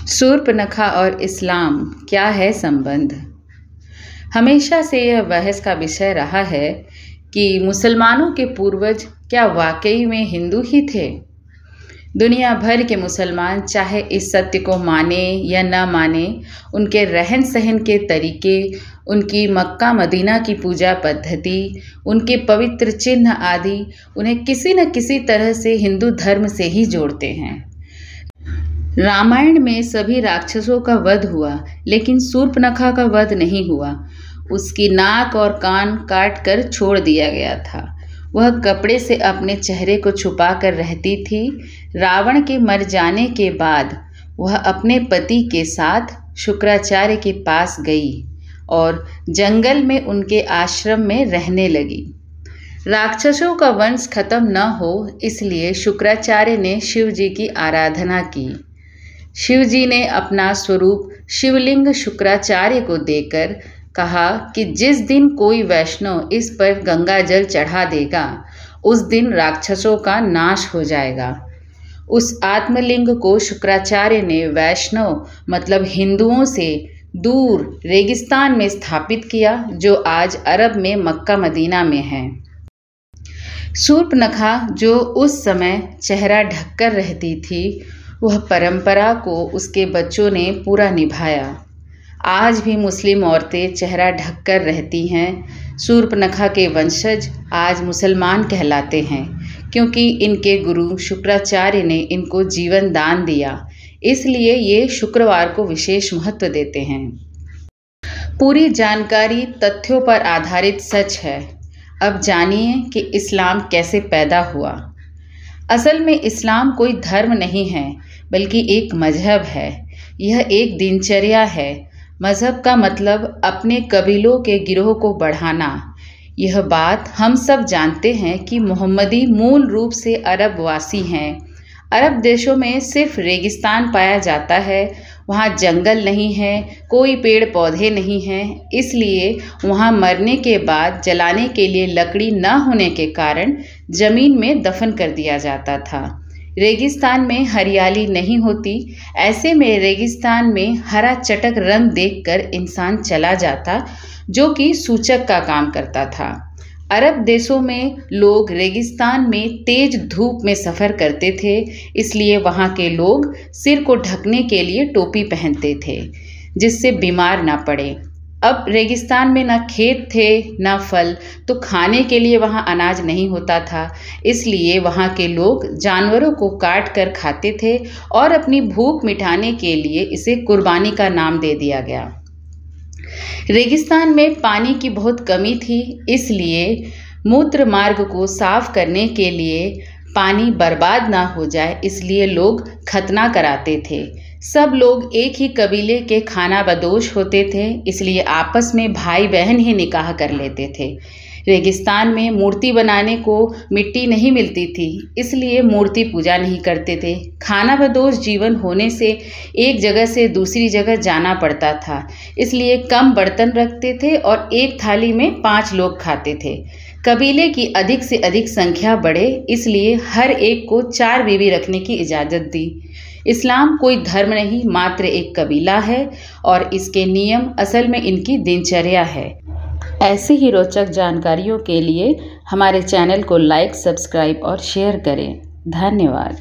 शूर्पणखा और इस्लाम क्या है संबंध। हमेशा से यह बहस का विषय रहा है कि मुसलमानों के पूर्वज क्या वाकई में हिंदू ही थे। दुनिया भर के मुसलमान चाहे इस सत्य को माने या न माने, उनके रहन सहन के तरीके, उनकी मक्का मदीना की पूजा पद्धति, उनके पवित्र चिन्ह आदि उन्हें किसी न किसी तरह से हिंदू धर्म से ही जोड़ते हैं। रामायण में सभी राक्षसों का वध हुआ, लेकिन शूर्पणखा का वध नहीं हुआ। उसकी नाक और कान काट कर छोड़ दिया गया था। वह कपड़े से अपने चेहरे को छुपा कर रहती थी। रावण के मर जाने के बाद वह अपने पति के साथ शुक्राचार्य के पास गई और जंगल में उनके आश्रम में रहने लगी। राक्षसों का वंश खत्म न हो, इसलिए शुक्राचार्य ने शिव जी की आराधना की। शिव जी ने अपना स्वरूप शिवलिंग शुक्राचार्य को देकर कहा कि जिस दिन कोई वैष्णव इस पर गंगा जल चढ़ा देगा, उस दिन राक्षसों का नाश हो जाएगा। उस आत्मलिंग को शुक्राचार्य ने वैष्णव मतलब हिंदुओं से दूर रेगिस्तान में स्थापित किया, जो आज अरब में मक्का मदीना में है। शूर्पणखा जो उस समय चेहरा ढककर रहती थी, वह परंपरा को उसके बच्चों ने पूरा निभाया। आज भी मुस्लिम औरतें चेहरा ढककर रहती हैं। शूर्पणखा के वंशज आज मुसलमान कहलाते हैं, क्योंकि इनके गुरु शुक्राचार्य ने इनको जीवन दान दिया। इसलिए ये शुक्रवार को विशेष महत्व देते हैं। पूरी जानकारी तथ्यों पर आधारित सच है। अब जानिए कि इस्लाम कैसे पैदा हुआ। असल में इस्लाम कोई धर्म नहीं है, बल्कि एक मजहब है। यह एक दिनचर्या है। मजहब का मतलब अपने कबीलों के गिरोह को बढ़ाना। यह बात हम सब जानते हैं कि मोहम्मदी मूल रूप से अरब वासी हैं। अरब देशों में सिर्फ रेगिस्तान पाया जाता है। वहाँ जंगल नहीं है, कोई पेड़ पौधे नहीं हैं। इसलिए वहाँ मरने के बाद जलाने के लिए लकड़ी न होने के कारण जमीन में दफन कर दिया जाता था। रेगिस्तान में हरियाली नहीं होती। ऐसे में रेगिस्तान में हरा चटक रंग देखकर इंसान चला जाता, जो कि सूचक का काम करता था। अरब देशों में लोग रेगिस्तान में तेज धूप में सफ़र करते थे, इसलिए वहाँ के लोग सिर को ढकने के लिए टोपी पहनते थे, जिससे बीमार ना पड़े। अब रेगिस्तान में न खेत थे न फल, तो खाने के लिए वहाँ अनाज नहीं होता था। इसलिए वहाँ के लोग जानवरों को काट कर खाते थे और अपनी भूख मिटाने के लिए इसे कुर्बानी का नाम दे दिया गया। रेगिस्तान में पानी की बहुत कमी थी, इसलिए मूत्र मार्ग को साफ करने के लिए पानी बर्बाद ना हो जाए, इसलिए लोग खतना कराते थे। सब लोग एक ही कबीले के खाना बदोश होते थे, इसलिए आपस में भाई बहन ही निकाह कर लेते थे। रेगिस्तान में मूर्ति बनाने को मिट्टी नहीं मिलती थी, इसलिए मूर्ति पूजा नहीं करते थे। खाना बदोश जीवन होने से एक जगह से दूसरी जगह जाना पड़ता था, इसलिए कम बर्तन रखते थे और एक थाली में 5 लोग खाते थे। कबीले की अधिक से अधिक संख्या बढ़े, इसलिए हर एक को 4 बीवी रखने की इजाज़त दी। इस्लाम कोई धर्म नहीं, मात्र एक कबीला है और इसके नियम असल में इनकी दिनचर्या है। ऐसी ही रोचक जानकारियों के लिए हमारे चैनल को लाइक, सब्सक्राइब और शेयर करें। धन्यवाद।